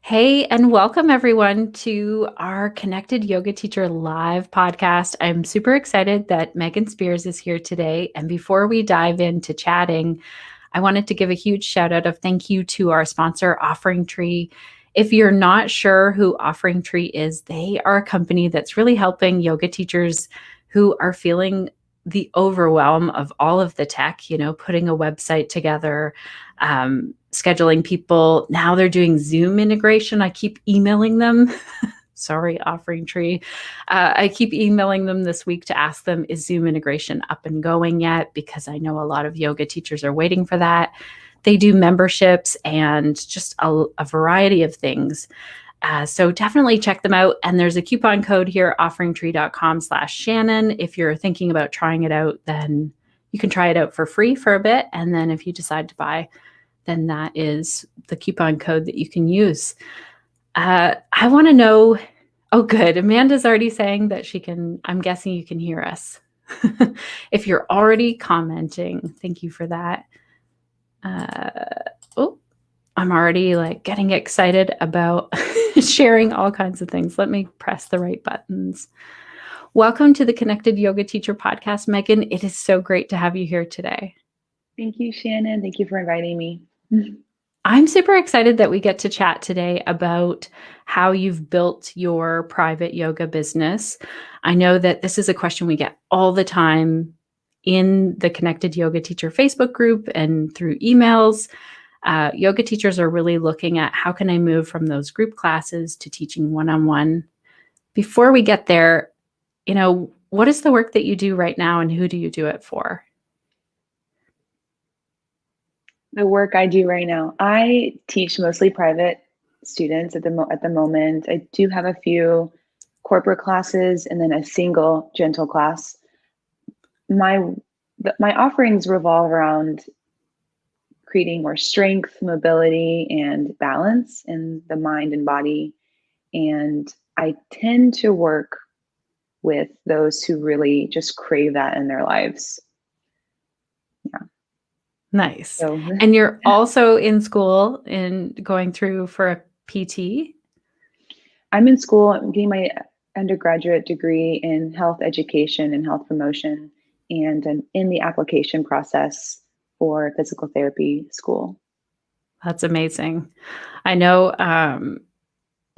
Hey, and welcome everyone to our Connected Yoga Teacher Live podcast. I'm super excited that Megan Spears is here today. And before we dive into chatting, I wanted to give a huge shout out of thank you to our sponsor, Offering Tree. If you're not sure who Offering Tree is, they are a company that's really helping yoga teachers who are feeling the overwhelm of all of the tech, putting a website together, scheduling people. Now they're doing Zoom integration. I keep emailing them. Sorry, Offering Tree. I keep emailing them this week to ask them, is Zoom integration up and going yet? Because I know a lot of yoga teachers are waiting for that. They do memberships and just a variety of things. So definitely check them out. And there's a coupon code here, offeringtree.com/Shannon. If you're thinking about trying it out, then you can try it out for free for a bit. And then if you decide to buy, then that is the coupon code that you can use. I want to know, oh, good. Amanda's already saying that she can, I'm guessing you can hear us. If you're already commenting, thank you for that. I'm already getting excited about sharing all kinds of things. Let me press the right buttons. Welcome to the Connected Yoga Teacher podcast, Megan. It is so great to have you here today. Thank you, Shannon. Thank you for inviting me. I'm super excited that we get to chat today about how you've built your private yoga business. I know that this is a question we get all the time in the Connected Yoga Teacher Facebook group and through emails. Yoga teachers are really looking at how can I move from those group classes to teaching one-on-one. Before we get there, what is the work that you do right now and who do you do it for? The work I do right now, I teach mostly private students at the moment. I do have a few corporate classes and then a single gentle class. My offerings revolve around creating more strength, mobility, and balance in the mind and body. And I tend to work with those who really just crave that in their lives. Yeah. Nice. So, and you're also in school and going through for a PT? I'm in school. I'm getting my undergraduate degree in health education and health promotion, and I'm in the application process for physical therapy school. That's amazing. I know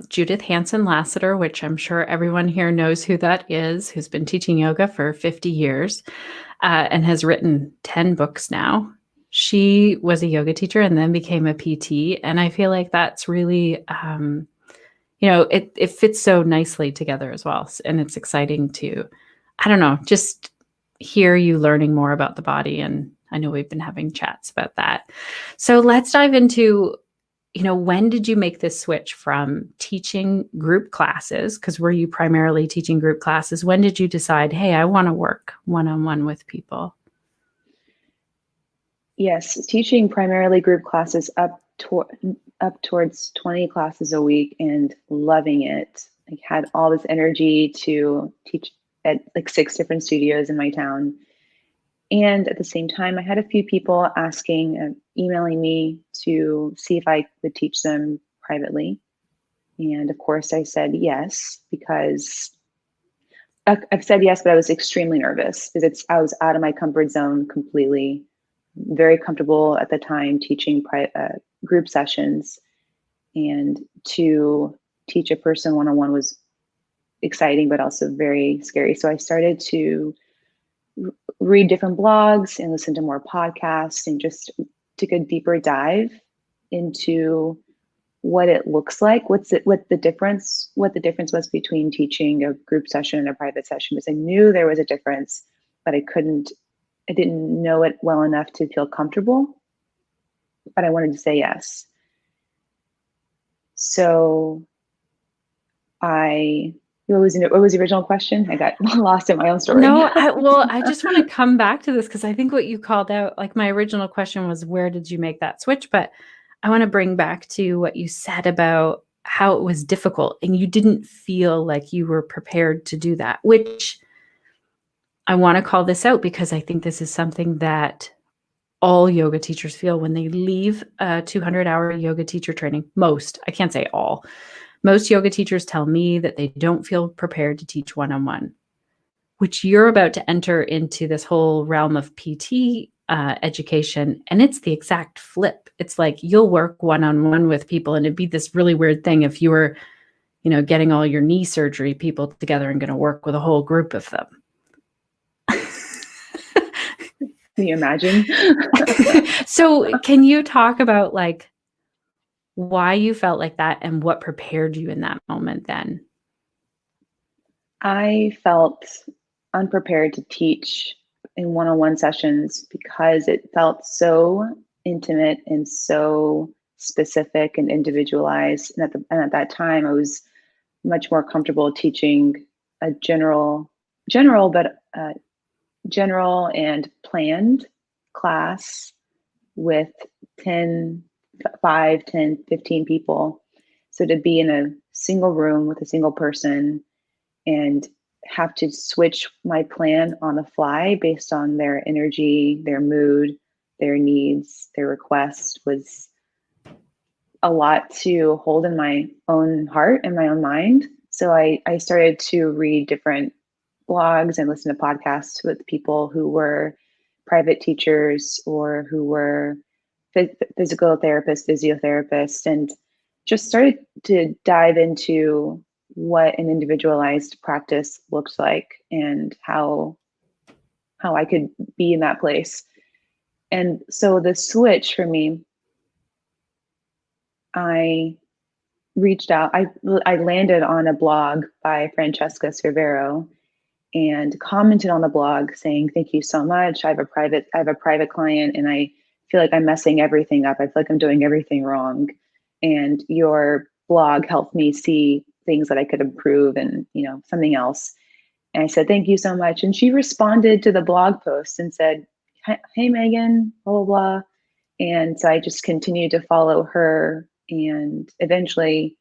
Judith Hanson Lassiter, which I'm sure everyone here knows who that is, who's been teaching yoga for 50 years and has written 10 books now. She was a yoga teacher and then became a PT. And I feel like that's really, it fits so nicely together as well. And it's exciting to, just hear you learning more about the body. And I know we've been having chats about that. So let's dive into, when did you make this switch from teaching group classes? Because were you primarily teaching group classes? When did you decide, hey, I want to work one-on-one with people? Yes, teaching primarily group classes up towards 20 classes a week and loving it. I had all this energy to teach at 6 different studios in my town. And at the same time, I had a few people asking, emailing me to see if I could teach them privately. And of course, I said yes, because I've said yes, but I was extremely nervous because I was out of my comfort zone completely. Very comfortable at the time teaching group sessions, and to teach a person one-on-one was exciting, but also very scary. So I started to read different blogs and listen to more podcasts and just took a deeper dive into what it looks like, what the difference was between teaching a group session and a private session, because I knew there was a difference, but I didn't know it well enough to feel comfortable, but I wanted to say yes. So what was the original question? I got lost in my own story. No, I just want to come back to this because I think what you called out, my original question was, where did you make that switch? But I want to bring back to what you said about how it was difficult and you didn't feel like you were prepared to do that, which I want to call this out because I think this is something that all yoga teachers feel when they leave a 200-hour yoga teacher training. Most, I can't say all. Most yoga teachers tell me that they don't feel prepared to teach one-on-one, which you're about to enter into this whole realm of PT education. And it's the exact flip. It's like you'll work one-on-one with people, and it'd be this really weird thing if you were, getting all your knee surgery people together and going to work with a whole group of them. Can you imagine? So can you talk about like why you felt like that and what prepared you in that moment then? I felt unprepared to teach in one-on-one sessions because it felt so intimate and so specific and individualized. And at that time, I was much more comfortable teaching a general and planned class with 5, 10, 15 people. So to be in a single room with a single person and have to switch my plan on the fly based on their energy, their mood, their needs, their requests was a lot to hold in my own heart and my own mind. So I started to read different blogs and listen to podcasts with people who were private teachers or who were physical therapists, physiotherapists, and just started to dive into what an individualized practice looks like and how I could be in that place. And so the switch for me, I reached out, I landed on a blog by Francesca Cervero and commented on the blog saying, thank you so much. I have a private client and I feel like I'm messing everything up. I feel like I'm doing everything wrong. And your blog helped me see things that I could improve and, something else. And I said, thank you so much. And she responded to the blog post and said, hey, Megan, blah, blah, blah. And so I just continued to follow her and eventually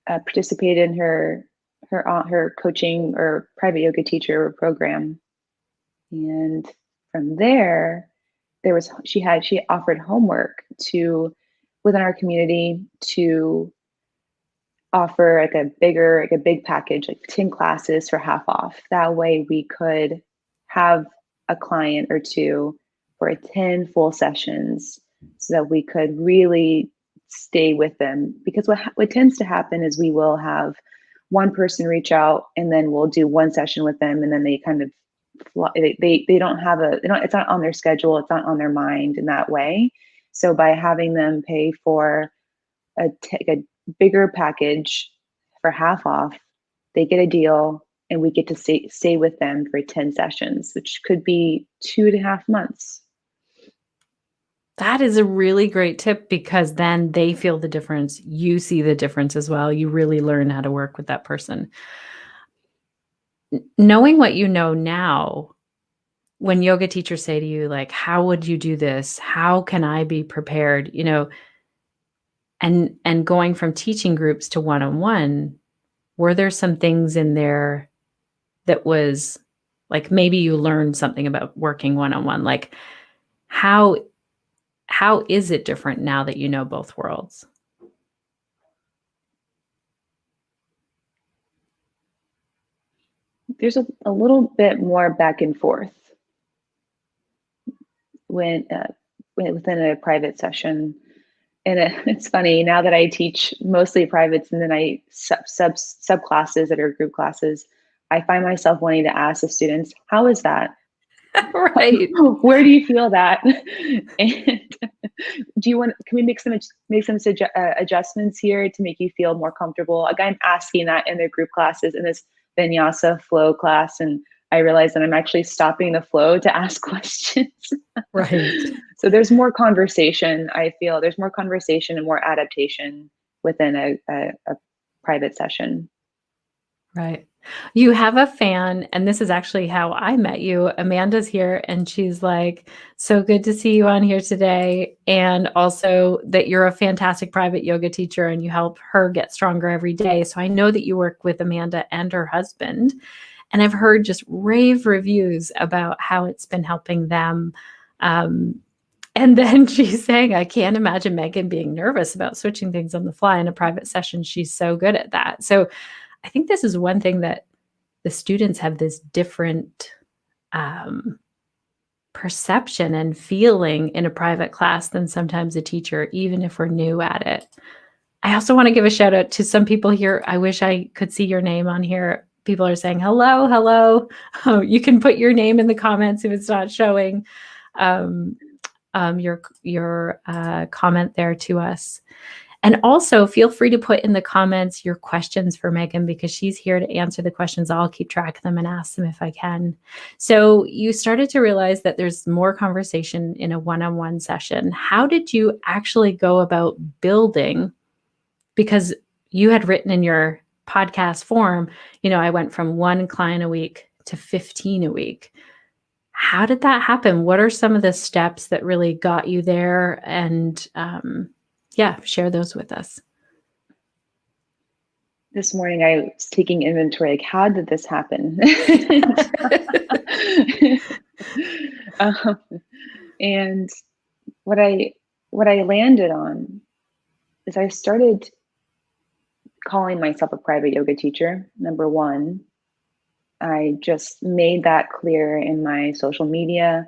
participated in her coaching or private yoga teacher program. And from there, she offered homework within our community to offer like a big package, like 10 classes for half off. That way we could have a client or two for 10 full sessions so that we could really stay with them. Because what tends to happen is we will have one person reach out and then we'll do one session with them and then they kind of they don't have it's not on their schedule, it's not on their mind in that way. So by having them pay for a bigger package for half off, they get a deal and we get to stay with them for 10 sessions, which could be 2.5 months. That is a really great tip because then they feel the difference. You see the difference as well. You really learn how to work with that person. Knowing what you know now, when yoga teachers say to you, like, how would you do this? How can I be prepared? And going from teaching groups to one-on-one, were there some things in there that was like maybe you learned something about working one-on-one? Like how is it different now that you know both worlds? There's a little bit more back and forth when within a private session. And it's funny now that I teach mostly privates and then I sub classes that are group classes, I find myself wanting to ask the students, how is that? Right. Where do you feel that? And can we make some adjustments here to make you feel more comfortable? Like I'm asking that in their group classes in this vinyasa flow class. And I realize that I'm actually stopping the flow to ask questions. Right. So there's more conversation. I feel there's more conversation and more adaptation within a private session. Right. You have a fan, and this is actually how I met you. Amanda's here, and she's like, so good to see you on here today. And also that you're a fantastic private yoga teacher and you help her get stronger every day. So I know that you work with Amanda and her husband. And I've heard just rave reviews about how it's been helping them. And then she's saying, I can't imagine Megan being nervous about switching things on the fly in a private session. She's so good at that. So I think this is one thing that the students have this different perception and feeling in a private class than sometimes a teacher, even if we're new at it. I also want to give a shout out to some people here. I wish I could see your name on here. People are saying, hello, hello. Oh, you can put your name in the comments if it's not showing. Your comment there to us. And also feel free to put in the comments your questions for Megan, because she's here to answer the questions. I'll keep track of them and ask them if I can. So you started to realize that there's more conversation in a one-on-one session. How did you actually go about building? Because you had written in your podcast form, I went from 1 client a week to 15 a week. How did that happen? What are some of the steps that really got you there? And share those with us. This morning I was taking inventory, like, how did this happen? And what I landed on is I started calling myself a private yoga teacher. Number one, I just made that clear in my social media,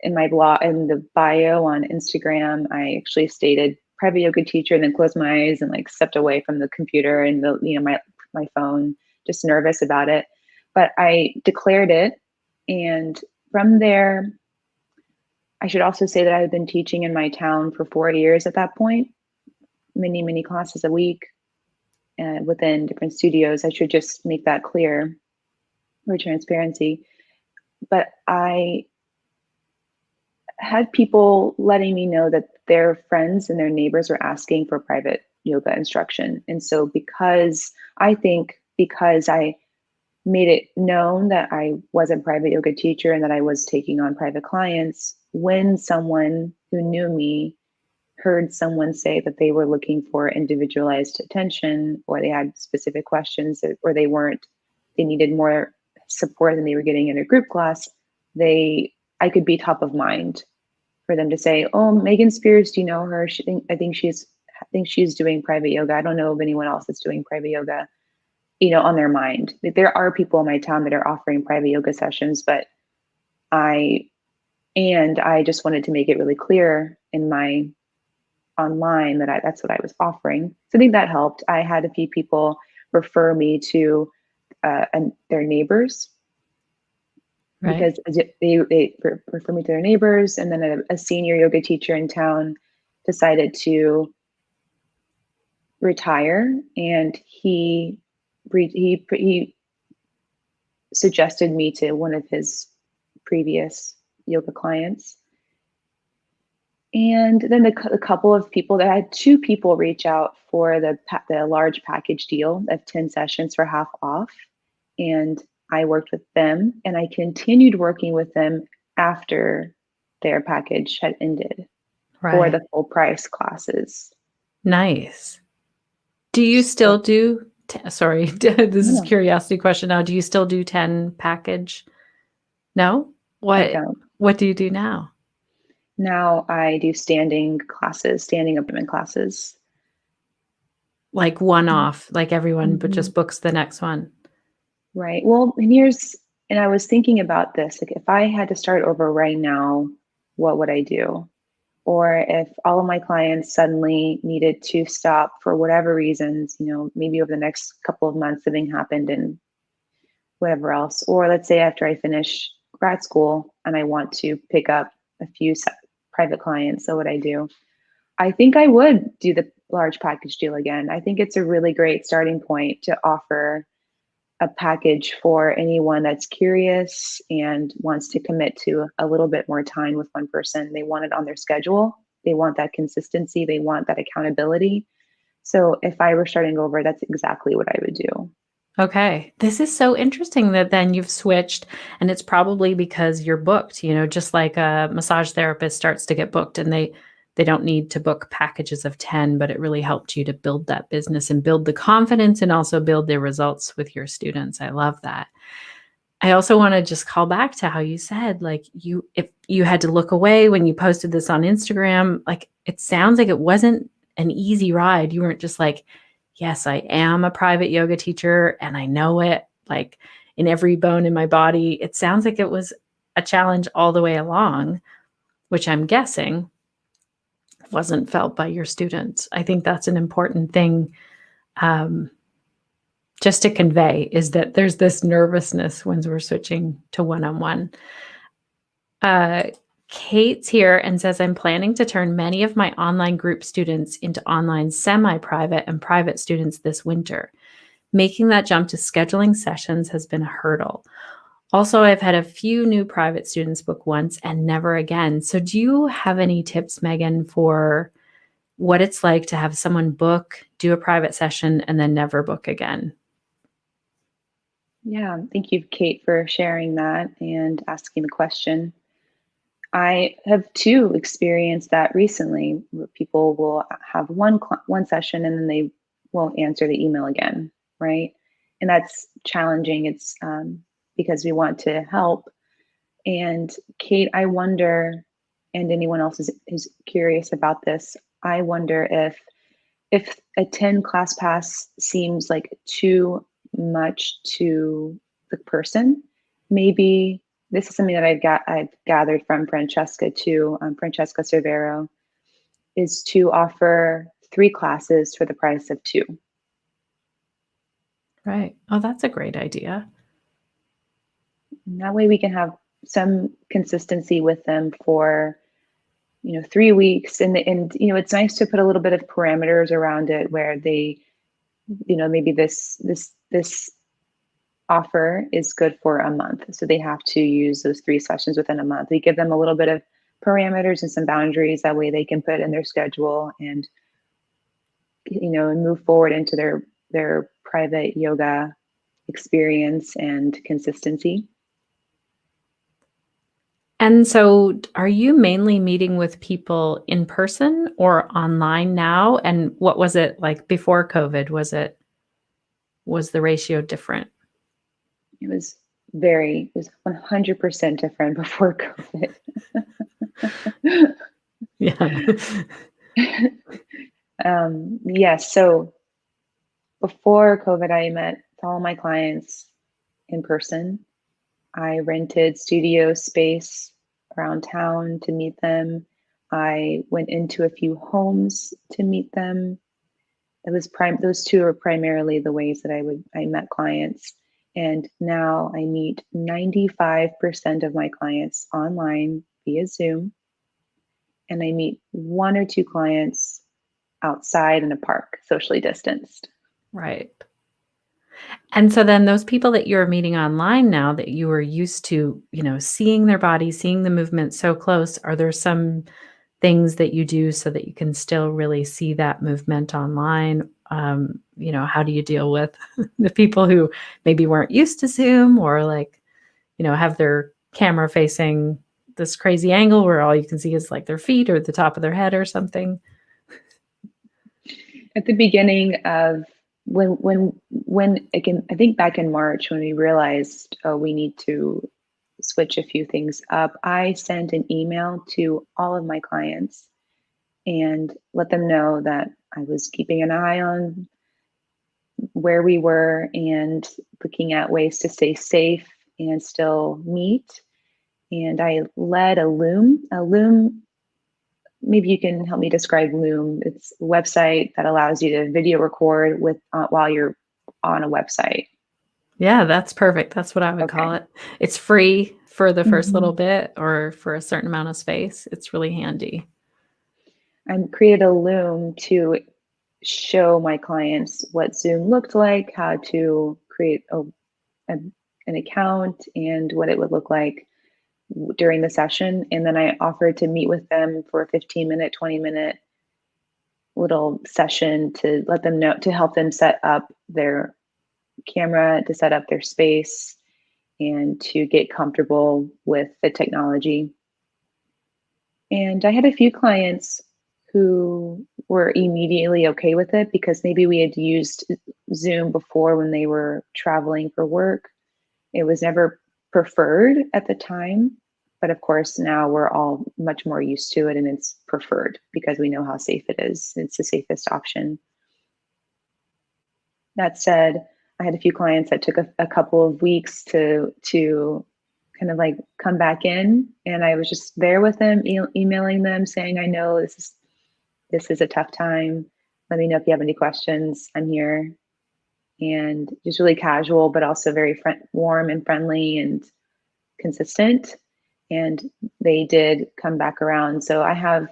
in my blog, in the bio on Instagram. I actually stated private yoga teacher, and then closed my eyes and stepped away from the computer and my phone, just nervous about it. But I declared it, and from there, I should also say that I've been teaching in my town for 4 years at that point, many classes a week, within different studios. I should just make that clear for transparency. But I had people letting me know that their friends and their neighbors were asking for private yoga instruction. And so because I made it known that I was a private yoga teacher and that I was taking on private clients, when someone who knew me heard someone say that they were looking for individualized attention, or they had specific questions, or they needed more support than they were getting in a group class, I could be top of mind for them to say, "Oh, Megan Spears, do you know her? I think she's doing private yoga. I don't know of anyone else that's doing private yoga," on their mind. There are people in my town that are offering private yoga sessions, but I just wanted to make it really clear in my online that that's what I was offering. So I think that helped. I had a few people refer me to their neighbors. Right. Because they refer me to their neighbors, and then a senior yoga teacher in town decided to retire, and he suggested me to one of his previous yoga clients. And then a couple of people, that I had 2 people reach out for the large package deal of 10 sessions for half off, and I worked with them, and I continued working with them after their package had ended for the full price classes. Nice. Do you still do, sorry, this is curiosity question now. Do you still do 10 package? No? What do you do now? Now I do standing appointment classes. Like one-off, like everyone but just books the next one. Right. Well, and I was thinking about this, like, if I had to start over right now, what would I do? Or if all of my clients suddenly needed to stop for whatever reasons, maybe over the next couple of months, something happened and whatever else. Or let's say after I finish grad school and I want to pick up a few private clients, so what I do? I think I would do the large package deal again. I think it's a really great starting point to offer a package for anyone that's curious and wants to commit to a little bit more time with one person. They want it on their schedule. They want that consistency. They want that accountability. So if I were starting over, that's exactly what I would do. Okay. This is so interesting that then you've switched, and it's probably because you're booked, just like a massage therapist starts to get booked and they they don't need to book packages of 10, but it really helped you to build that business and build the confidence and also build the results with your students. I love that. I also want to just call back to how you said, like, if you had to look away when you posted this on Instagram, like, it sounds like it wasn't an easy ride. You weren't just like, yes, I am a private yoga teacher and I know it, like, in every bone in my body. It sounds like it was a challenge all the way along, which I'm guessing wasn't felt by your students. I think that's an important thing, just to convey, is that there's this nervousness when we're switching to one-on-one. Kate's here and says, I'm planning to turn many of my online group students into online semi-private and private students this winter. Making that jump to scheduling sessions has been a hurdle. Also, I've had a few new private students book once and never again. So do you have any tips, Megan, for what it's like to have someone book, do a private session, and then never book again? Yeah, thank you, Kate, for sharing that and asking the question. I have too experienced that recently, where people will have one session and then they won't answer the email again, right? And that's challenging. It's because we want to help. And Kate, I wonder, and anyone else is curious about this, I wonder if a 10 class pass seems like too much to the person, maybe this is something that I've gathered from Francesca too, Francesca Cervero, is to offer 3 classes for the price of 2. Right. Oh, that's a great idea. And that way we can have some consistency with them for 3 weeks, and it's nice to put a little bit of parameters around it where they, maybe this offer is good for a month, so they have to use those 3 sessions within a month. We give them a little bit of parameters and some boundaries, that way they can put in their schedule and and move forward into their private yoga experience and consistency. And so are you mainly meeting with people in person or online now? And what was it like before COVID? Was the ratio different? It was 100% different before COVID. Yeah. Yes. So before COVID, I met all my clients in person. I rented studio space around town to meet them. I went into a few homes to meet them. Those 2 are primarily the ways that I met clients. And now I meet 95% of my clients online via Zoom. And I meet 1 or 2 clients outside in a park, socially distanced. Right. And so then those people that you're meeting online now that you were used to, seeing their body, seeing the movement so close, are there some things that you do so that you can still really see that movement online? How do you deal with the people who maybe weren't used to Zoom or have their camera facing this crazy angle where all you can see is like their feet or the top of their head or something? At the beginning of when again, I think back in March, when we realized, oh, we need to switch a few things up, I sent an email to all of my clients and let them know that I was keeping an eye on where we were and looking at ways to stay safe and still meet. And I led a Loom. Maybe you can help me describe Loom. It's a website that allows you to video record while you're on a website. Yeah, that's perfect. That's what I would call it. It's free for the first little Mhm. bit or for a certain amount of space. It's really handy. I created a Loom to show my clients what Zoom looked like, how to create an account, and what it would look like during the session. And then I offered to meet with them for a 15-minute, 20-minute little session to let them know, to help them set up their camera, to set up their space, and to get comfortable with the technology. And I had a few clients who were immediately okay with it because maybe we had used Zoom before when they were traveling for work. It was never preferred at the time, but of course now we're all much more used to it and it's preferred because we know how safe it is. It's the safest option. That said, I had a few clients that took a couple of weeks to kind of like come back in, and I was just there with them, emailing them saying, I know this is a tough time. Let me know if you have any questions. I'm here. And just really casual, but also very warm and friendly and consistent. And they did come back around. So I have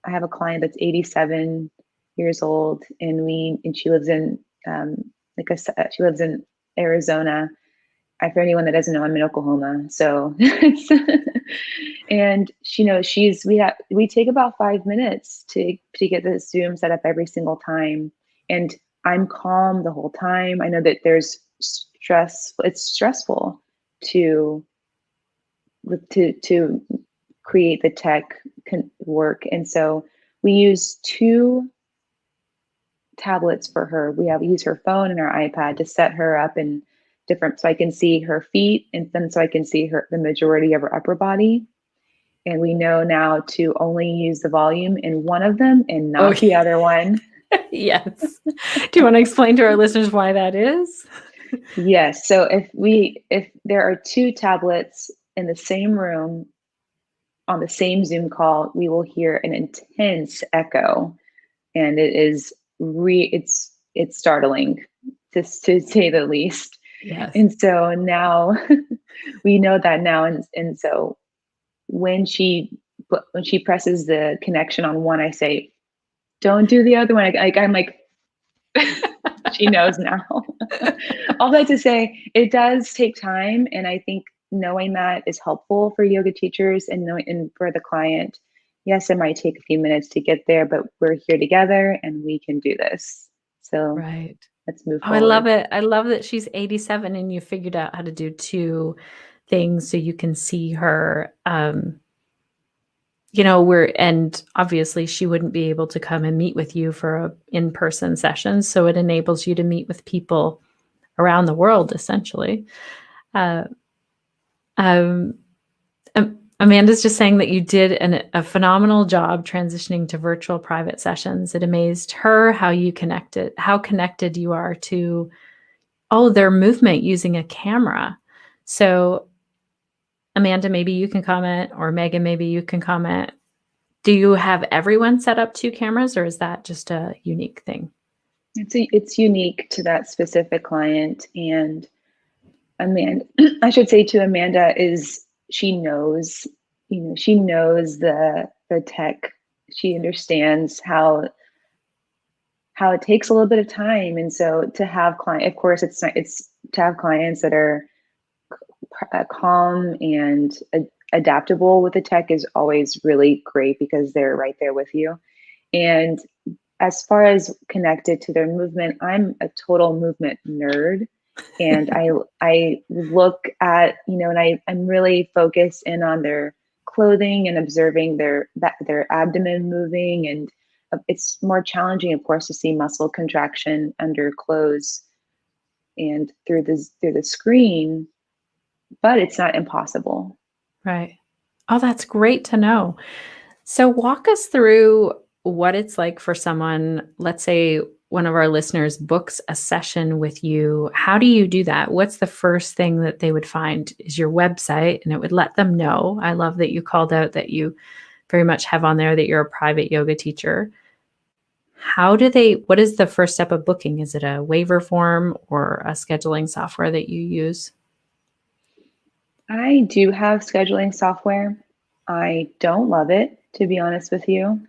a client that's 87 years old, and she lives in like I said, she lives in Arizona. For anyone that doesn't know, I'm in Oklahoma. So and we take about 5 minutes to get the Zoom set up every single time. And I'm calm the whole time. I know that there's stress. It's stressful to create the tech work. And so we use 2 tablets for her. We use her phone and our iPad to set her up in different, so I can see her feet, and then so I can see the majority of her upper body. And we know now to only use the volume in one of them and not the other one. Yes. Do you want to explain to our listeners why that is? Yes. So if there are 2 tablets in the same room on the same Zoom call, we will hear an intense echo, and it's startling, to say the least. Yes. And so now we know that now, and so when she presses the connection on one, I say, "Don't do the other one." I'm like, she knows now. All that to say, it does take time, and I think knowing that is helpful for yoga teachers and for the client. Yes, it might take a few minutes to get there, but we're here together and we can do this. So right. Let's move forward. I love it. I love that she's 87 and you figured out how to do 2 things so you can see her. And obviously she wouldn't be able to come and meet with you for a in-person session. So it enables you to meet with people around the world, essentially. Amanda's just saying that you did a phenomenal job transitioning to virtual private sessions. It amazed her how connected you are to, their movement using a camera. So Amanda, maybe you can comment, or Megan, maybe you can comment. Do you have everyone set up 2 cameras, or is that just a unique thing? It's unique to that specific client. And Amanda, I should say to Amanda, is she knows the tech. She understands how it takes a little bit of time. And so to have of course, it's to have clients that are calm and adaptable with the tech is always really great because they're right there with you. And as far as connected to their movement, I'm a total movement nerd. And I look at, and I'm really focused in on their clothing and observing their abdomen moving. And it's more challenging, of course, to see muscle contraction under clothes and through the screen, but it's not impossible. Right. Oh, that's great to know. So walk us through what it's like for someone, let's say one of our listeners books a session with you. How do you do that? What's the first thing that they would find is your website, and it would let them know. I love that you called out that you very much have on there that you're a private yoga teacher. What is the first step of booking? Is it a waiver form or a scheduling software that you use? I do have scheduling software. I don't love it, to be honest with you.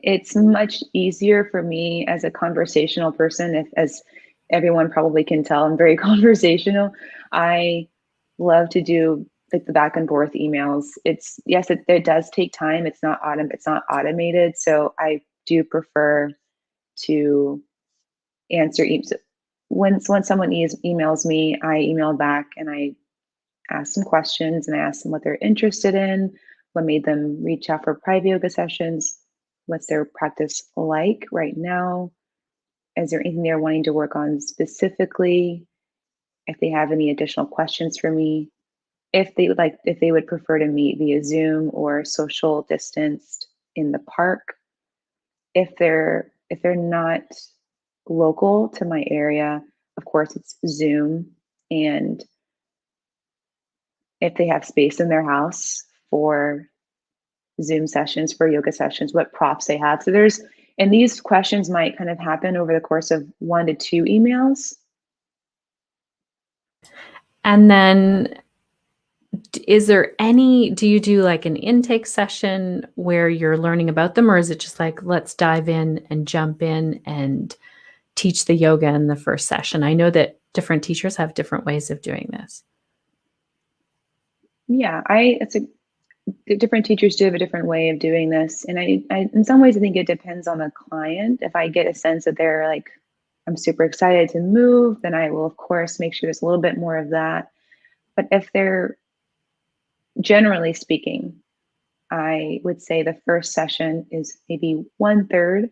It's much easier for me as a conversational person, as everyone probably can tell, I'm very conversational. I love to do like the back and forth emails. It does take time. It's not automated. So I do prefer to answer emails. When someone emails me, I email back and I ask some questions and I ask them what they're interested in, what made them reach out for private yoga sessions, what's their practice like right now, is there anything they're wanting to work on specifically, if they have any additional questions for me, if they would prefer to meet via Zoom or social distanced in the park. If they're not local to my area, of course it's Zoom. And if they have space in their house for Zoom sessions, for yoga sessions, what props they have. And these questions might kind of happen over the course of 1 to 2 emails. And then do you do like an intake session where you're learning about them, or is it just like, let's dive in and jump in and teach the yoga in the first session? I know that different teachers have different ways of doing this. Yeah, different teachers do have a different way of doing this. And I in some ways, I think it depends on the client. If I get a sense that they're like, I'm super excited to move, then I will, of course, make sure there's a little bit more of that. But if they're, generally speaking, I would say the first session is maybe 1/3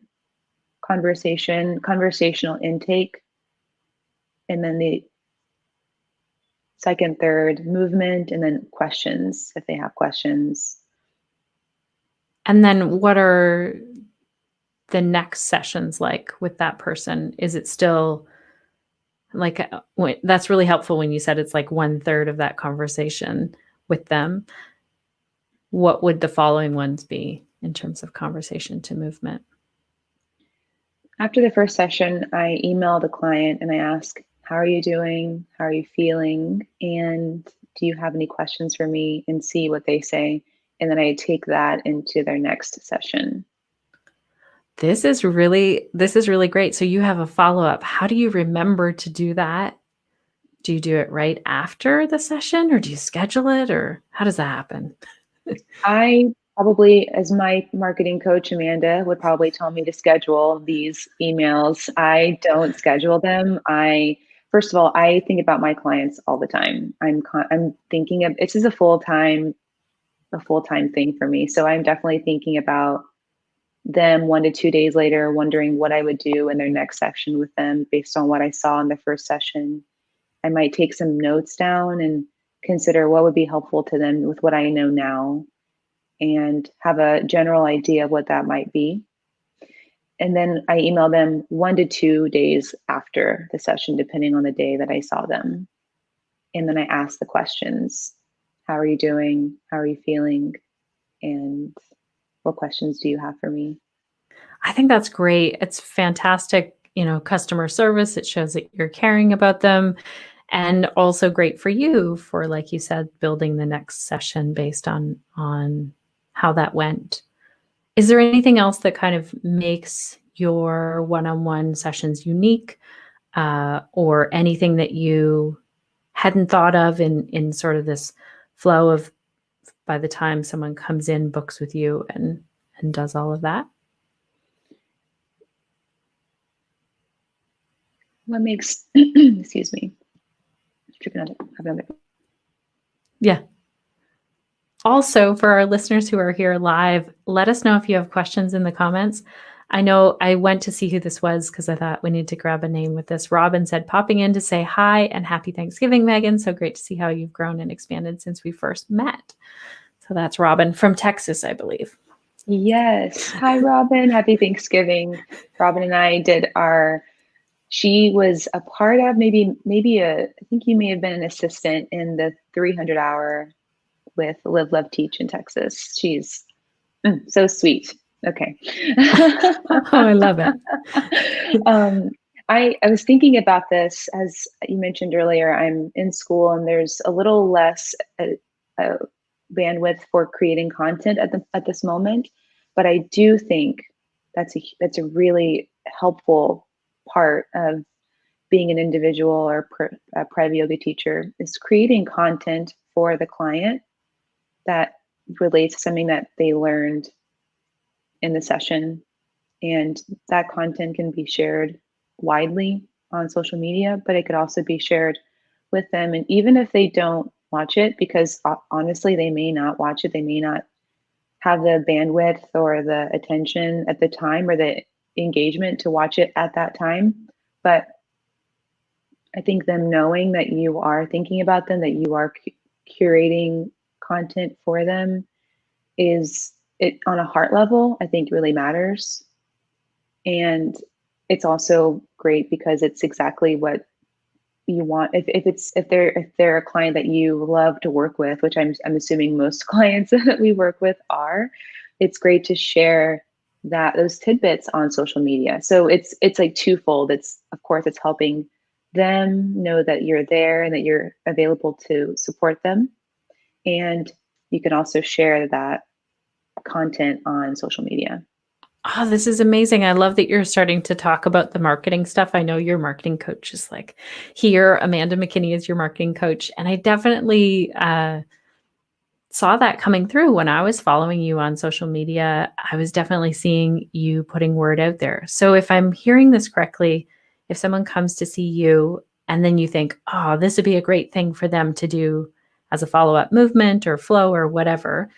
conversational intake, and then the second, third movement, and then questions if they have questions. And then what are the next sessions like with that person? Is it still like, that's really helpful when you said it's like 1/3 of that conversation with them. What would the following ones be in terms of conversation to movement? After the first session, I email the client and I ask, how are you doing? How are you feeling? And do you have any questions for me? And see what they say. And then I take that into their next session. This is really great. So you have a follow-up. How do you remember to do that? Do you do it right after the session, or do you schedule it, or how does that happen? I probably, as my marketing coach, Amanda, would probably tell me to schedule these emails. I don't schedule them. First of all, I think about my clients all the time. I'm thinking of, this is a full-time thing for me. So I'm definitely thinking about them 1 to 2 days later, wondering what I would do in their next session with them based on what I saw in the first session. I might take some notes down and consider what would be helpful to them with what I know now, and have a general idea of what that might be. And then I email them 1 to 2 days after the session, depending on the day that I saw them. And then I ask the questions. How are you doing? How are you feeling? And what questions do you have for me? I think that's great. It's fantastic, customer service. It shows that you're caring about them, and also great for you for, like you said, building the next session based on how that went. Is there anything else that kind of makes your one-on-one sessions unique, or anything that you hadn't thought of in sort of this flow of, by the time someone comes in, books with you and does all of that? What makes, excuse me, have another. Yeah. Also, for our listeners who are here live, let us know if you have questions in the comments. I know I went to see who this was because I thought we need to grab a name with this. Robin said, popping in to say hi and happy Thanksgiving, Megan. So great to see how you've grown and expanded since we first met. So that's Robin from Texas, I believe. Yes. Hi, Robin. Happy Thanksgiving. Robin and I she was a part of, I think you may have been an assistant in the 300 hour with Live, Love, Teach in Texas. She's so sweet. Okay. Oh, I love it. I was thinking about this, as you mentioned earlier. I'm in school and there's a little less bandwidth for creating content at this moment, but I do think that's a really helpful part of being an individual or a private yoga teacher, is creating content for the client that relates to something that they learned in the session. And that content can be shared widely on social media, but it could also be shared with them. And even if they don't watch it, because honestly, they may not watch it, they may not have the bandwidth or the attention at the time or the engagement to watch it at that time. But I think them knowing that you are thinking about them, that you are curating content for them is it on a heart level, I think really matters. And it's also great because it's exactly what you want. If they're a client that you love to work with, which I'm assuming most clients that we work with are, it's great to share those tidbits on social media. So it's like twofold. It's, of course, it's helping them know that you're there and that you're available to support them. And you can also share that content on social media. Oh, this is amazing. I love that you're starting to talk about the marketing stuff. I know your marketing coach is like here. Amanda McKinney is your marketing coach. And I definitely saw that coming through when I was following you on social media. I was definitely seeing you putting word out there. So if I'm hearing this correctly, if someone comes to see you and then you think, oh, this would be a great thing for them to do as a follow-up movement or flow or whatever,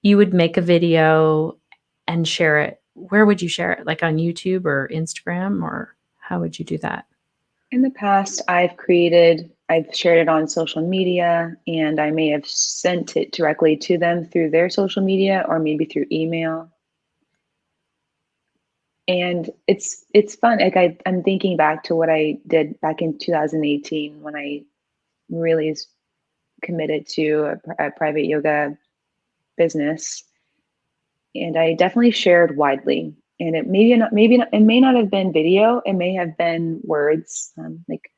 you would make a video and share it. Where would you share it? Like on YouTube or Instagram, or how would you do that? In the past, I've shared it on social media, and I may have sent it directly to them through their social media or maybe through email. And it's fun. Like I'm thinking back to what I did back in 2018 when I really committed to a private yoga business. And I definitely shared widely. And it it may not have been video. It may have been words, like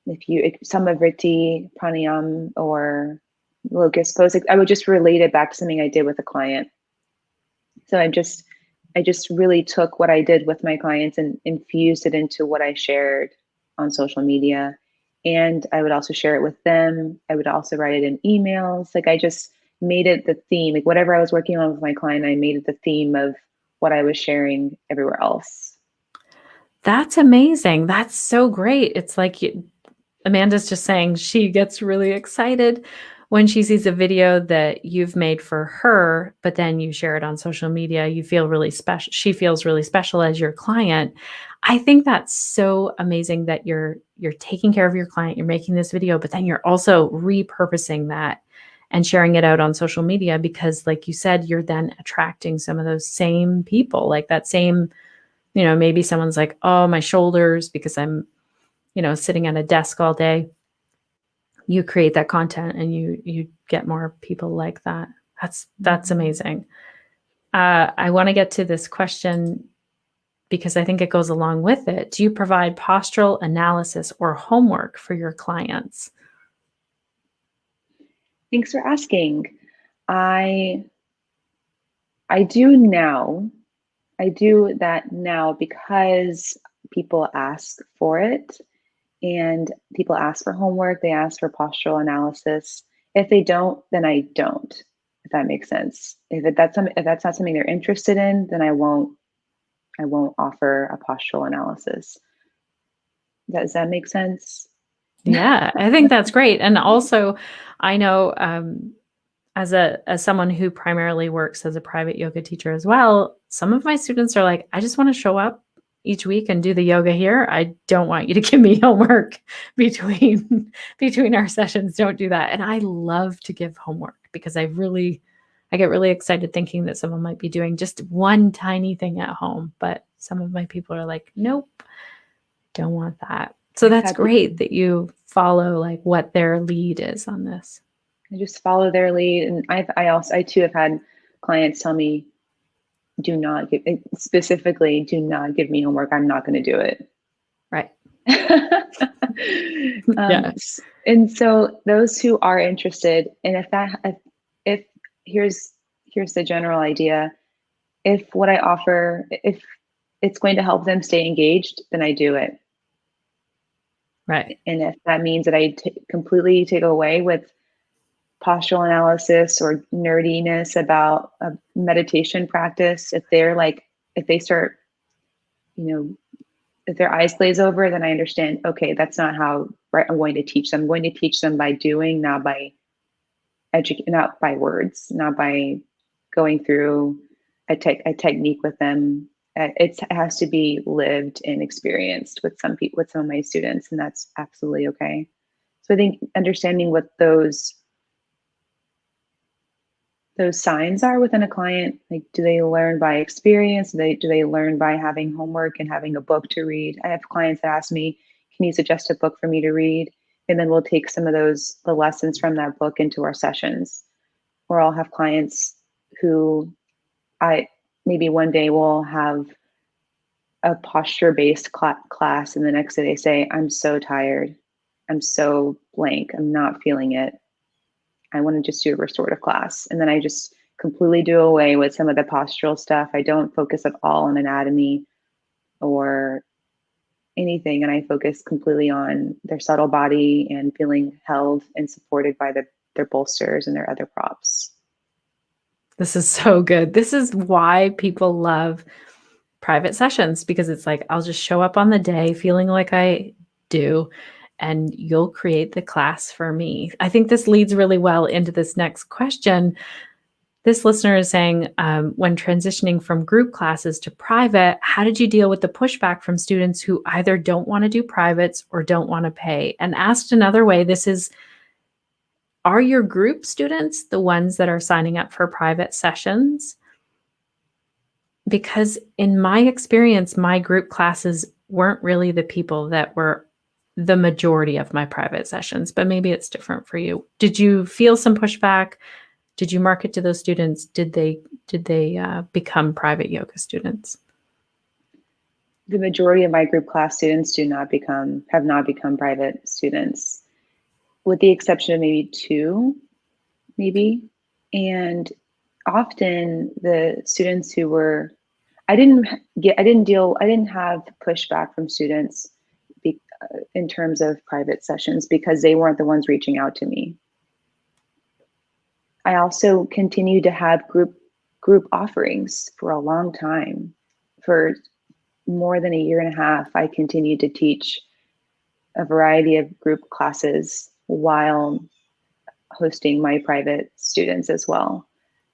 if Samavriti, pranayam, or locust pose. I would just relate it back to something I did with a client. So I just really took what I did with my clients and infused it into what I shared on social media. And I would also share it with them. I would also write it in emails. Like I just made it the theme. Like whatever I was working on with my client, I made it the theme of what I was sharing everywhere else. That's amazing. That's so great. It's like Amanda's just saying she gets really excited when she sees a video that you've made for her, but then you share it on social media. You feel really special. She feels really special as your client. I think that's so amazing that you're taking care of your client, you're making this video, but then you're also repurposing that and sharing it out on social media because like you said, you're then attracting some of those same people, like that same, maybe someone's like, oh, my shoulders because I'm, sitting at a desk all day. You create that content and you get more people like that. That's amazing. I want to get to this question because I think it goes along with it. Do you provide postural analysis or homework for your clients? Thanks for asking. I do now. I do that now because people ask for it, and people ask for homework. They ask for postural analysis. If they don't, then I don't. If that makes sense. If that's not something they're interested in, then I won't offer a postural analysis. Does that make sense? Yeah, I think that's great. And also, I know as someone who primarily works as a private yoga teacher as well, some of my students are like, I just want to show up each week and do the yoga here. I don't want you to give me homework between our sessions. Don't do that. And I love to give homework because I get really excited thinking that someone might be doing just one tiny thing at home. But some of my people are like, nope, don't want that. So that's great that you follow like what their lead is on this. I just follow their lead. And I too have had clients tell me, do not give me homework. I'm not going to do it. Right. Yes. And so those who are interested, and if here's the general idea, if what I offer, if it's going to help them stay engaged, then I do it. Right. And if that means that I completely take away with postural analysis or nerdiness about a meditation practice, if they start, if their eyes glaze over, then I understand, okay, that's not how I'm going to teach them. I'm going to teach them by doing, not by words, not by going through a technique with them. It has to be lived and experienced with with some of my students, and that's absolutely okay. So I think understanding what those signs are within a client, like, do they learn by experience? Do they learn by having homework and having a book to read? I have clients that ask me, can you suggest a book for me to read? And then we'll take some of the lessons from that book into our sessions. Or I'll have clients who maybe one day we'll have a posture based class, and the next day they say, I'm so tired. I'm so blank. I'm not feeling it. I want to just do a restorative class. And then I just completely do away with some of the postural stuff. I don't focus at all on anatomy or anything. And I focus completely on their subtle body and feeling held and supported by their bolsters and their other props. This is so good. This is why people love private sessions, because it's like, I'll just show up on the day feeling like I do, and you'll create the class for me. I think this leads really well into this next question. This listener is saying, when transitioning from group classes to private, how did you deal with the pushback from students who either don't want to do privates or don't want to pay? And asked another way, this is, are your group students the ones that are signing up for private sessions? Because in my experience, my group classes weren't really the people that were the majority of my private sessions, but maybe it's different for you. Did you feel some pushback? Did you market to those students? Did they become private yoga students? The majority of my group class students have not become private students, with the exception of maybe two, maybe. And often the students who were, I didn't have pushback from students in terms of private sessions because they weren't the ones reaching out to me. I also continued to have group offerings for a long time. For more than a year and a half, I continued to teach a variety of group classes while hosting my private students as well,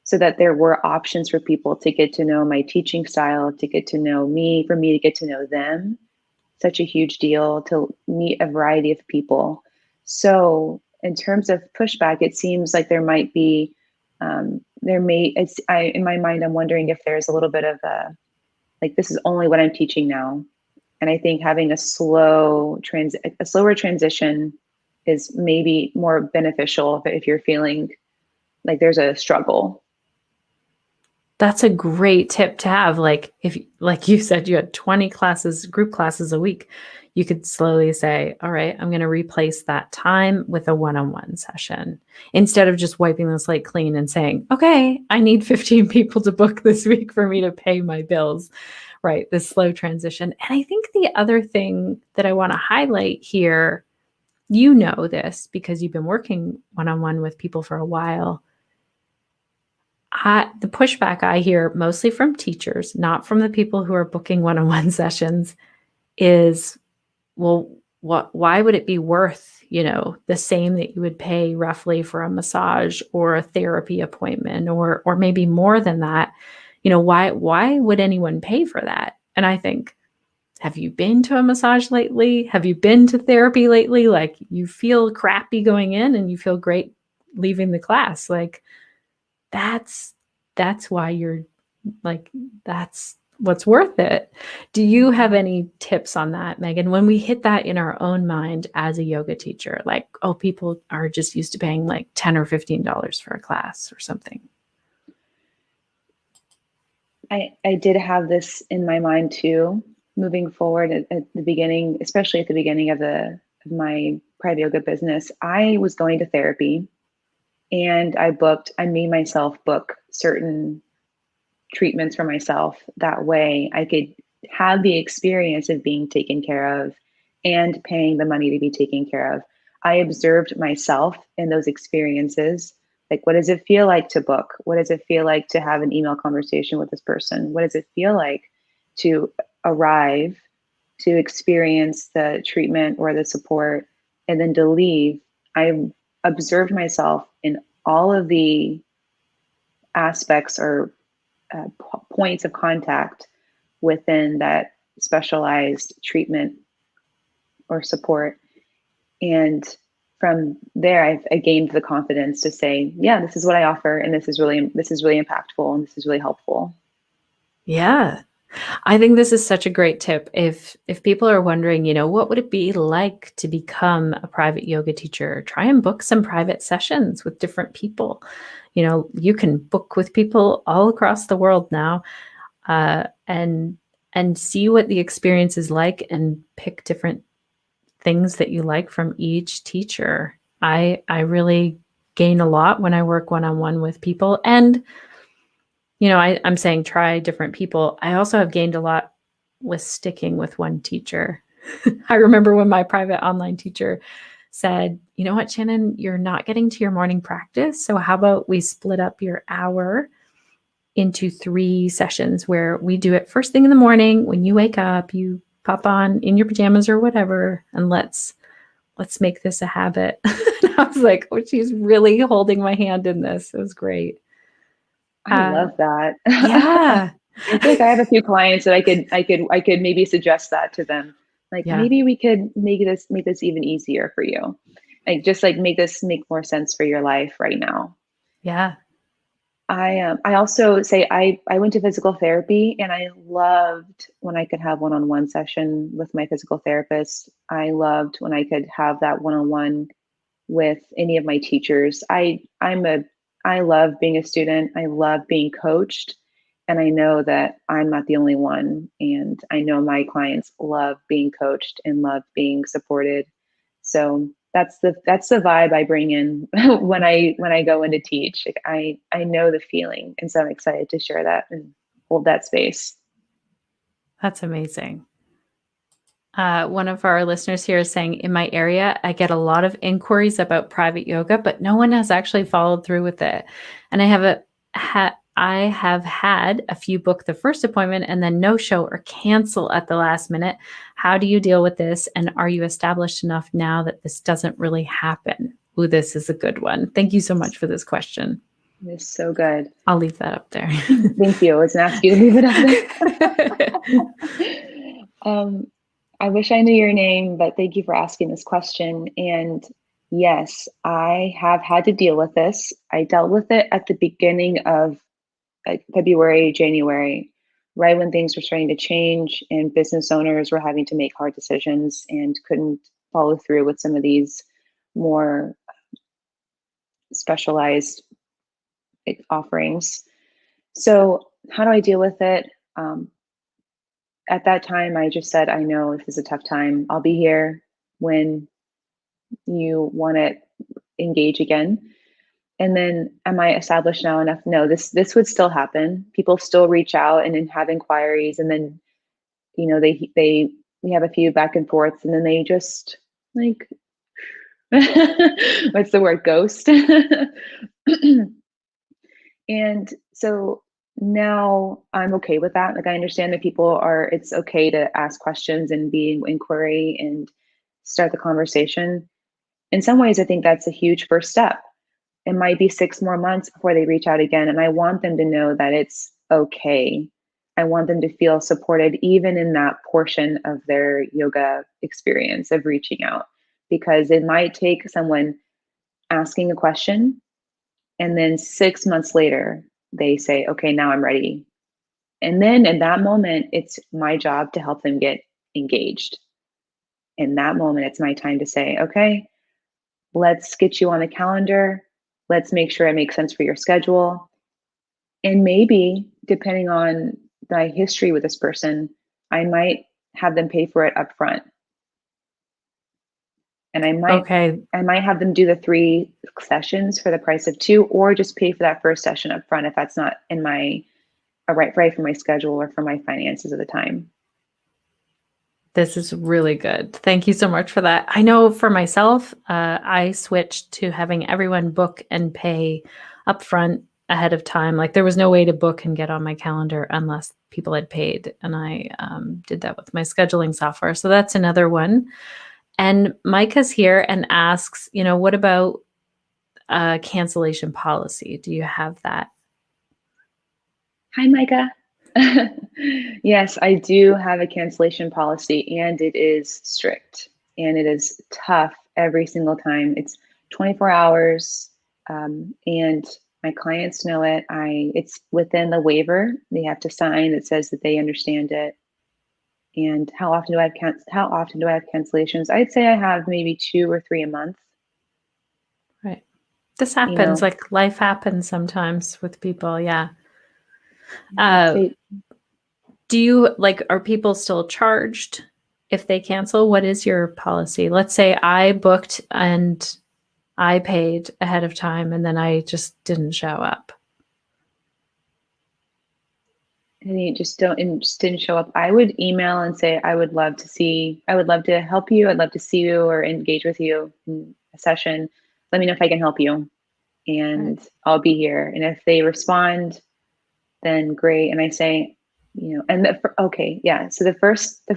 so that there were options for people to get to know my teaching style, to get to know me, for me to get to know them. Such a huge deal to meet a variety of people. So in terms of pushback, it seems like there might be, in my mind, I'm wondering if there's a little bit of like, this is only what I'm teaching now. And I think having a slower transition is maybe more beneficial if you're feeling like there's a struggle. That's a great tip to have. Like, if, like you said, you had 20 classes, group classes a week, you could slowly say, all right, I'm going to replace that time with a one-on-one session, instead of just wiping the slate clean and saying, okay, I need 15 people to book this week for me to pay my bills, right? This slow transition. And I think the other thing that I want to highlight here, you know this because you've been working one-on-one with people for a while. The pushback I hear mostly from teachers, not from the people who are booking one-on-one sessions, is, well, why would it be worth, the same that you would pay roughly for a massage or a therapy appointment, or maybe more than that? Why would anyone pay for that? And I think, have you been to a massage lately? Have you been to therapy lately? Like, you feel crappy going in and you feel great leaving the class. Like, that's why you're like, that's what's worth it. Do you have any tips on that, Megan, when we hit that in our own mind as a yoga teacher? Like, oh, people are just used to paying like $10 or $15 for a class or something. I did have this in my mind too, moving forward at the beginning, especially at the beginning of my private yoga business. I was going to therapy, and I made myself book certain treatments for myself. That way I could have the experience of being taken care of and paying the money to be taken care of. I observed myself in those experiences. Like, what does it feel like to book? What does it feel like to have an email conversation with this person? What does it feel like to arrive, to experience the treatment or the support, and then to leave? I observed myself in all of the aspects or points of contact within that specialized treatment or support. And from there, I gained the confidence to say, yeah, this is what I offer, and this is really impactful, and this is really helpful. Yeah. I think this is such a great tip. If people are wondering, what would it be like to become a private yoga teacher? Try and book some private sessions with different people. You can book with people all across the world now, and see what the experience is like, and pick different things that you like from each teacher. I really gain a lot when I work one-on-one with people, and I'm saying try different people. I also have gained a lot with sticking with one teacher. I remember when my private online teacher said, you know what, Shannon, you're not getting to your morning practice. So how about we split up your hour into 3 sessions where we do it first thing in the morning. When you wake up, you pop on in your pajamas or whatever, and let's make this a habit. And I was like, oh, she's really holding my hand in this. It was great. I love that. Yeah. I feel like I have a few clients that I could maybe suggest that to them. Like, Yeah. maybe we could make this even easier for you. Like, just like make this make more sense for your life right now. Yeah. I also say I went to physical therapy, and I loved when I could have one-on-one session with my physical therapist. I loved when I could have that one-on-one with any of my teachers. I love being a student. I love being coached. And I know that I'm not the only one. And I know my clients love being coached and love being supported. So that's the vibe I bring in when I go in to teach. Like, I know the feeling. And so I'm excited to share that and hold that space. That's amazing. One of our listeners here is saying, in my area, I get a lot of inquiries about private yoga, but no one has actually followed through with it. And I have had a few book the first appointment and then no show or cancel at the last minute. How do you deal with this? And are you established enough now that this doesn't really happen? Ooh, this is a good one. Thank you so much for this question. It's so good. I'll leave that up there. Thank you. I was going to ask you to leave it up there. I wish I knew your name, but thank you for asking this question. And yes, I have had to deal with this. I dealt with it at the beginning of February, January, right when things were starting to change and business owners were having to make hard decisions and couldn't follow through with some of these more specialized offerings. So how do I deal with it? At that time, I just said, I know this is a tough time. I'll be here when you want to engage again. And then, am I established now enough? No, this would still happen. People still reach out and then have inquiries, and then we have a few back and forths, and then they just like what's the word, ghost. And so now I'm okay with that. Like, I understand that it's okay to ask questions and be in inquiry and start the conversation. In some ways, I think that's a huge first step. It might be 6 more months before they reach out again. And I want them to know that it's okay. I want them to feel supported, even in that portion of their yoga experience of reaching out, because it might take someone asking a question, and then 6 months later, they say, okay, now I'm ready. And then in that moment, it's my job to help them get engaged. In that moment, it's my time to say, okay, let's get you on the calendar. Let's make sure it makes sense for your schedule. And maybe, depending on my history with this person, I might have them pay for it up front. And I might have them do the 3 sessions for the price of 2, or just pay for that first session up front if that's not in my right for my schedule or for my finances at the time. This is really good. Thank you so much for that. I know for myself, I switched to having everyone book and pay upfront ahead of time. Like, there was no way to book and get on my calendar unless people had paid. And I did that with my scheduling software. So that's another one. And Micah's here and asks, what about cancellation policy? Do you have that? Hi, Micah. Yes, I do have a cancellation policy, and it is strict and it is tough every single time. It's 24 hours, and my clients know it. It's within the waiver they have to sign that says that they understand it. And how often do I have cancellations? I'd say I have maybe 2 or 3 a month. Right. This You happens, know, like life happens sometimes with people. Yeah. Uh, they, do you like, are people still charged if they cancel? What is your policy? Let's say I booked and I paid ahead of time and then I just didn't show up. and you just don't and just didn't show up. I would email and say, I would love to help you. I'd love to see you or engage with you in a session. Let me know if I can help you, Right. and I'll be here. And if they respond, then great. And I say, okay, yeah. So the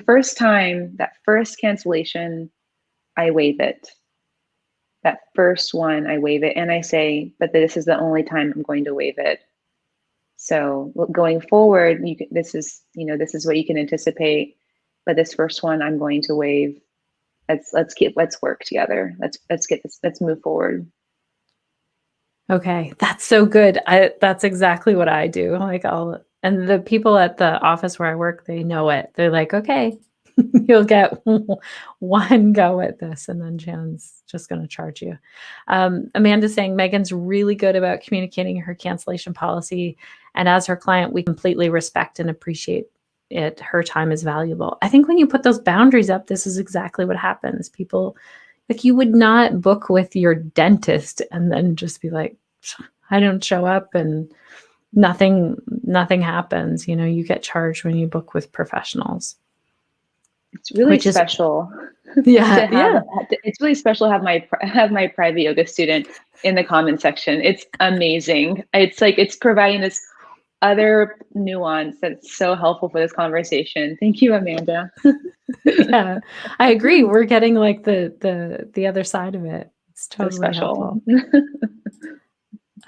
first time, that first cancellation, I waive it. That first one, I waive it, and I say, but this is the only time I'm going to waive it. So going forward, this is what you can anticipate. But this first one, I'm going to waive. Let's work together. Let's move forward. Okay, that's so good. That's exactly what I do. Like and the people at the office where I work, they know it. They're like, okay, you'll get one go at this, and then Jan's just going to charge you. Amanda's saying Megan's really good about communicating her cancellation policy, and as her client, we completely respect and appreciate it. Her time is valuable. I think when you put those boundaries up, this is exactly what happens. People, like, you would not book with your dentist and then just be like, I don't show up and nothing happens. You know, you get charged when you book with professionals. It's really Which is special yeah, to have. yeah. It's really special to have my private yoga student in the comment section. It's amazing. It's like it's providing this other nuance that's so helpful for this conversation. Thank you, Amanda. Yeah. I agree. We're getting like the other side of it. It's So totally special. helpful.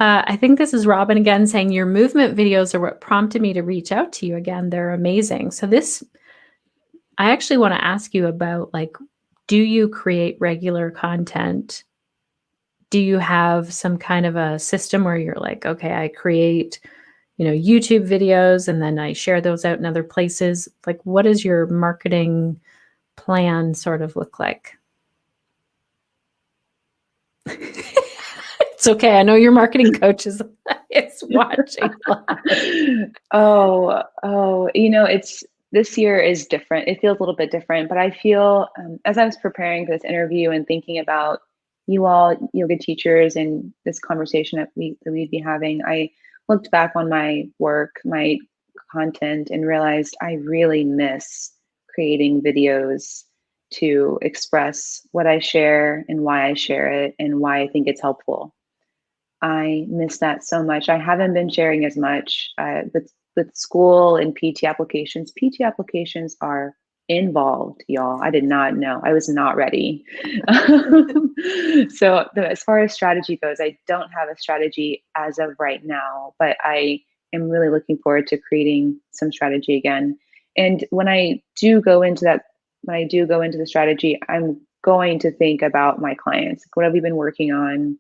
I think this is Robin again saying your movement videos are what prompted me to reach out to you again. They're amazing. So this, I actually want to ask you about, like, do you create regular content? Do you have some kind of a system where you're like, okay, I create, YouTube videos and then I share those out in other places? Like, what does your marketing plan sort of look like? It's okay. I know your marketing coach is watching. Oh, it's this year is different. It feels a little bit different, but I feel as I was preparing for this interview and thinking about you all yoga teachers and this conversation that we'd be having, I looked back on my work, my content, and realized I really miss creating videos to express what I share and why I share it and why I think it's helpful. I miss that so much. I haven't been sharing as much with school and PT applications. PT applications are involved, y'all. I did not know. I was not ready. As far as strategy goes, I don't have a strategy as of right now, but I am really looking forward to creating some strategy again. And when I do go into the strategy, I'm going to think about my clients. What have we been working on?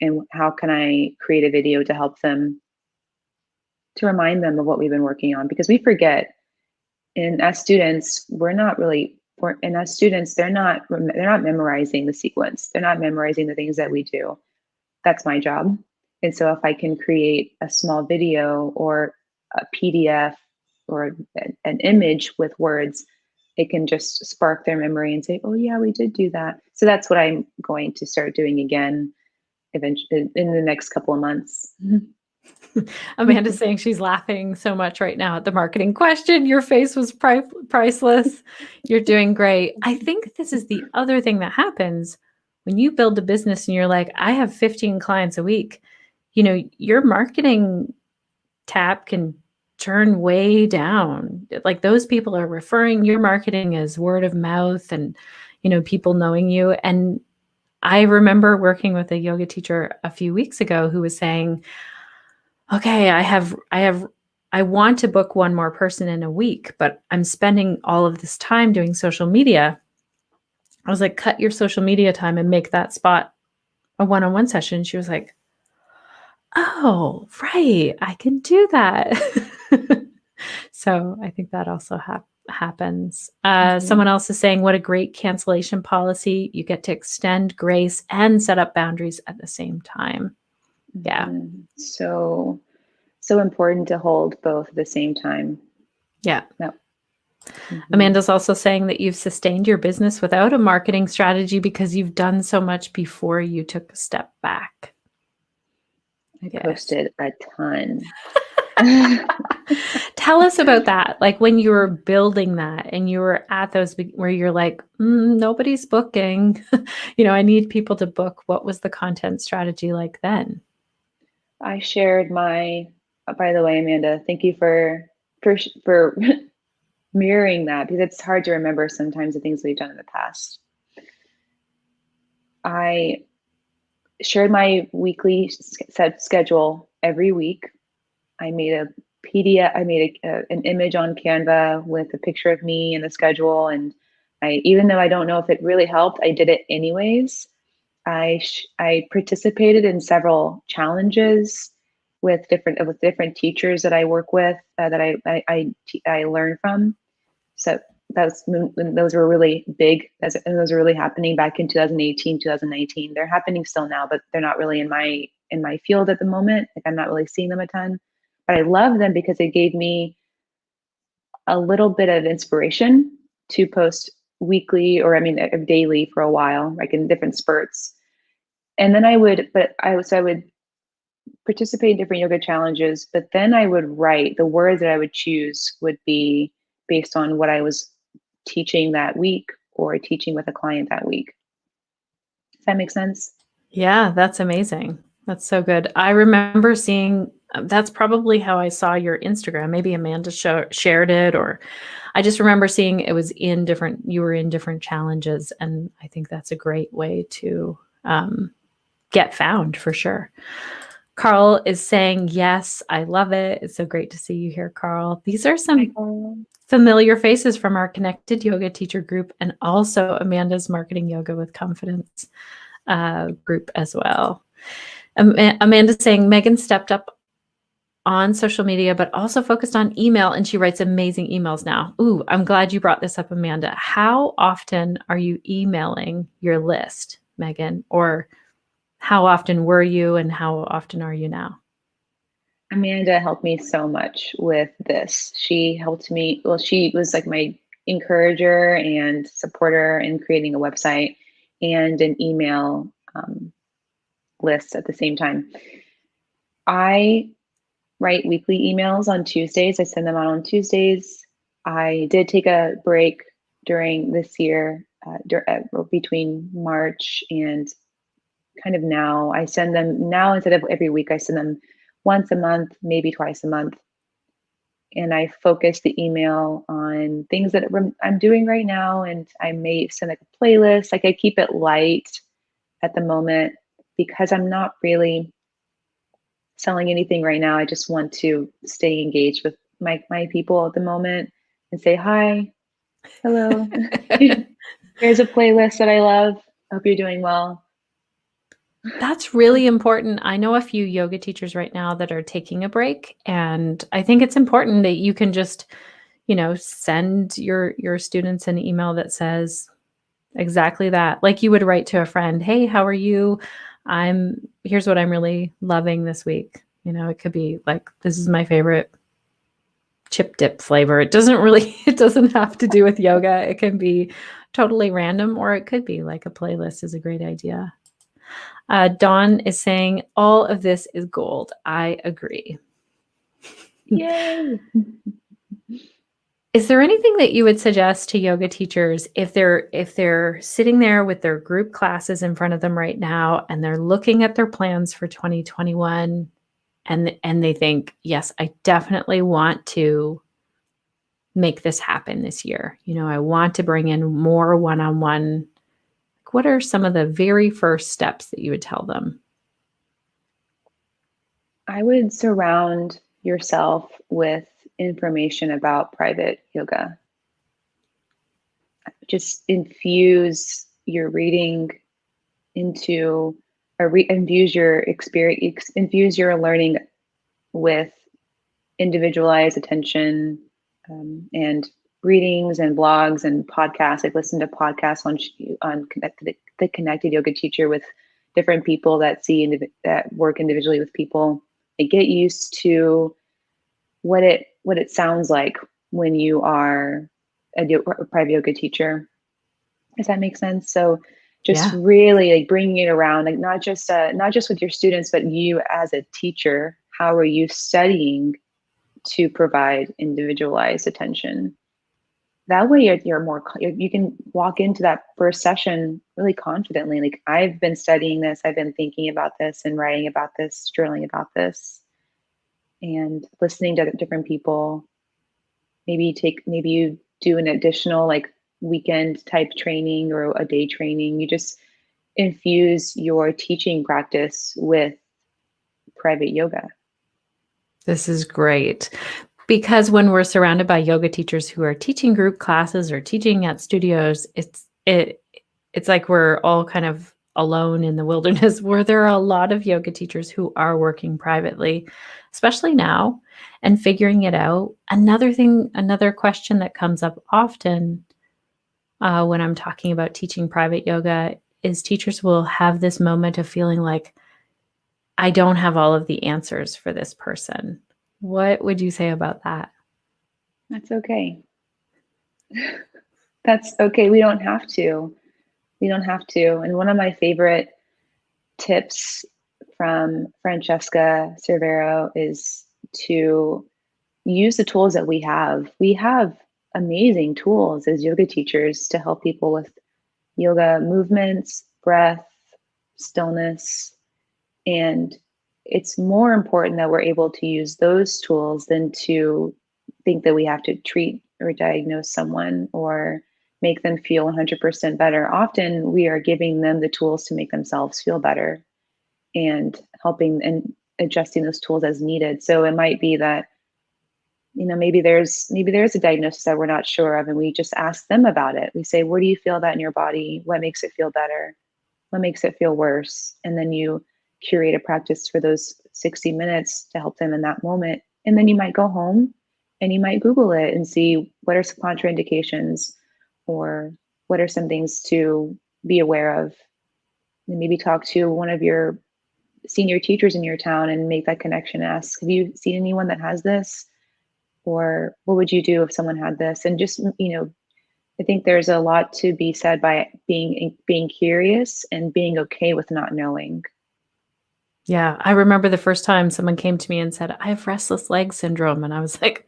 And how can I create a video to help them, to remind them of what we've been working on? Because we forget, and as students, and as students, they're not memorizing the sequence. They're not memorizing the things that we do. That's my job. And so if I can create a small video or a PDF or an image with words, it can just spark their memory and say, oh yeah, we did do that. So that's what I'm going to start doing again eventually in the next couple of months. Amanda's saying she's laughing so much right now at the marketing question. Your face was priceless. You're doing great. I think this is the other thing that happens when you build a business and you're like, I have 15 clients a week. Your marketing tap can turn way down. Like, those people are referring, your marketing is word of mouth and, people knowing you. And I remember working with a yoga teacher a few weeks ago who was saying, okay, I want to book one more person in a week, but I'm spending all of this time doing social media. I was like, cut your social media time and make that spot a one-on-one session. She was like, oh, right, I can do that. So I think that also happens. Someone else is saying, what a great cancellation policy. You get to extend grace and set up boundaries at the same time. Yeah. So important to hold both at the same time. Yeah. No. Amanda's also saying that you've sustained your business without a marketing strategy because you've done so much before you took a step back. I posted a ton. Tell us about that. Like when you were building that and you were at those where you're like, nobody's booking, I need people to book. What was the content strategy like then? I shared by the way, Amanda, thank you for mirroring that, because it's hard to remember sometimes the things we've done in the past. I shared my weekly set schedule every week. I made a PDF. I made an image on Canva with a picture of me and the schedule. And even though I don't know if it really helped, I did it anyways. I participated in several challenges with different teachers that I work with, that I learn from. So those were really big, and those are really happening back in 2018, 2019. They're happening still now, but they're not really in my field at the moment. Like I'm not really seeing them a ton, but I love them because they gave me a little bit of inspiration to post weekly, or daily for a while, like in different spurts. And then I would participate in different yoga challenges, but then I would write. The words that I would choose would be based on what I was teaching that week or teaching with a client that week. Does that make sense? Yeah, that's amazing. That's so good. I remember seeing, that's probably how I saw your Instagram. Maybe Amanda shared it, or I just remember seeing it was you were in different challenges. And I think that's a great way to get found for sure. Carl is saying, yes, I love it. It's so great to see you here, Carl. These are some familiar faces from our Connected Yoga Teacher group, and also Amanda's Marketing Yoga with Confidence group as well. Amanda's saying, Megan stepped up on social media, but also focused on email, and she writes amazing emails now. Ooh, I'm glad you brought this up, Amanda. How often are you emailing your list, Megan? Or how often were you, and how often are you now? Amanda helped me so much with this. She helped me. Well, she was like my encourager and supporter in creating a website and an email list at the same time. I write weekly emails on Tuesdays. I send them out on Tuesdays. I did take a break during this year, between March and kind of now. I send them now, instead of every week, I send them once a month, maybe twice a month. And I focus the email on things that I'm doing right now. And I may send like a playlist. Like I keep it light at the moment because I'm not really selling anything right now. I just want to stay engaged with my people at the moment and say, hi, hello. Here's a playlist that I love. Hope you're doing well. That's really important. I know a few yoga teachers right now that are taking a break, and I think it's important that you can just, send your students an email that says exactly that. Like you would write to a friend, "Hey, how are you? Here's what I'm really loving this week." It could be like, "This is my favorite chip dip flavor." It doesn't have to do with yoga. It can be totally random, or it could be like a playlist is a great idea. Dawn is saying, all of this is gold. I agree. Yay. Is there anything that you would suggest to yoga teachers if they're sitting there with their group classes in front of them right now and they're looking at their plans for 2021 and they think, yes, I definitely want to make this happen this year. I want to bring in more one-on-one. What are some of the very first steps that you would tell them? I would surround yourself with information about private yoga. Just infuse your reading into, or infuse your experience, infuse your learning with individualized attention, and readings and blogs and podcasts. I've listened to podcasts on the Connected Yoga Teacher with different people that that work individually with people. And get used to what it sounds like when you are a private yoga teacher. Does that make sense? So just Yeah. really like bringing it around, like not just with your students, but you as a teacher. How are you studying to provide individualized attention? That way you can walk into that first session really confidently. Like, I've been studying this, I've been thinking about this and writing about this, journaling about this, and listening to different people. Maybe you do an additional like weekend type training or a day training. You just infuse your teaching practice with private yoga. This is great. Because when we're surrounded by yoga teachers who are teaching group classes or teaching at studios, it's like we're all kind of alone in the wilderness, where there are a lot of yoga teachers who are working privately, especially now, and figuring it out. Another question that comes up often when I'm talking about teaching private yoga is teachers will have this moment of feeling like, I don't have all of the answers for this person. What would you say about that? That's okay. That's okay. We don't have to. We don't have to. And one of my favorite tips from Francesca Cervero is to use the tools that we have. We have amazing tools as yoga teachers to help people with yoga movements, breath, stillness. And it's more important that we're able to use those tools than to think that we have to treat or diagnose someone or make them feel 100% better. Often we are giving them the tools to make themselves feel better and helping and adjusting those tools as needed. So it might be that, maybe there's a diagnosis that we're not sure of, and we just ask them about it. We say, where do you feel that in your body? What makes it feel better? What makes it feel worse? And then you curate a practice for those 60 minutes to help them in that moment. And then you might go home and you might Google it and see what are some contraindications, or what are some things to be aware of. And maybe talk to one of your senior teachers in your town and make that connection. Ask, have you seen anyone that has this? Or what would you do if someone had this? And just, I think there's a lot to be said by being curious and being okay with not knowing. Yeah, I remember the first time someone came to me and said, I have restless leg syndrome. And I was like,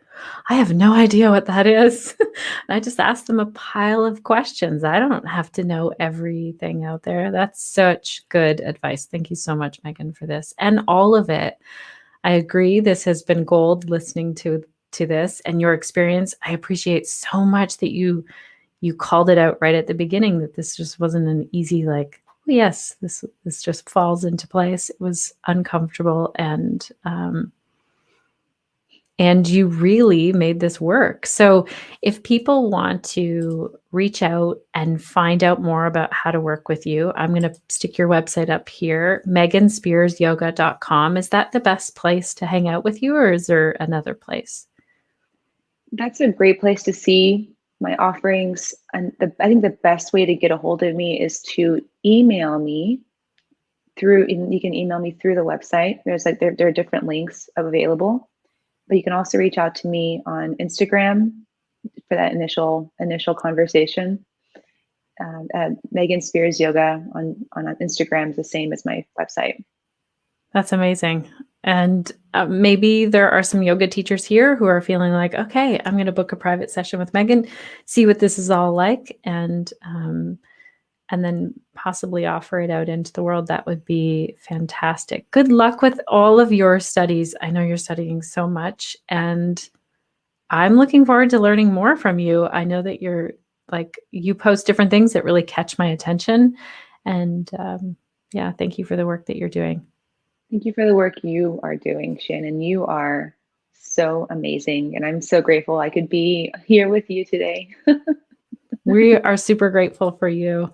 I have no idea what that is. And I just asked them a pile of questions. I don't have to know everything out there. That's such good advice. Thank you so much, Megan, for this and all of it. I agree. This has been gold listening to this and your experience. I appreciate so much that you called it out right at the beginning, that this just wasn't an easy, like, oh, yes, this just falls into place. It was uncomfortable, and you really made this work. So if people want to reach out and find out more about how to work with you, I'm going to stick your website up here, meganspearsyoga.com. Is that the best place to hang out with you, or is there another place? That's a great place to see my offerings. And I think the best way to get a hold of me is to email me you can email me through the website. There's there are different links available, but you can also reach out to me on Instagram for that initial conversation. At Megan Spears Yoga on Instagram is the same as my website. That's amazing. And maybe there are some yoga teachers here who are feeling like, okay, I'm going to book a private session with Megan, see what this is all like, and then possibly offer it out into the world. That would be fantastic. Good luck with all of your studies. I know you're studying so much, and I'm looking forward to learning more from you. I know that you post different things that really catch my attention. And yeah, thank you for the work that you're doing. Thank you for the work you are doing, Shannon. You are so amazing. And I'm so grateful I could be here with you today. We are super grateful for you.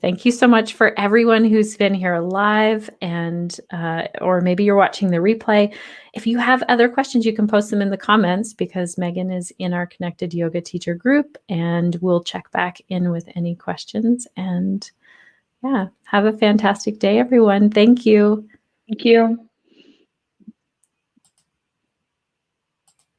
Thank you so much for everyone who's been here live and or maybe you're watching the replay. If you have other questions, you can post them in the comments because Megan is in our Connected Yoga Teacher group and we'll check back in with any questions. And yeah, have a fantastic day, everyone. Thank you. Thank you.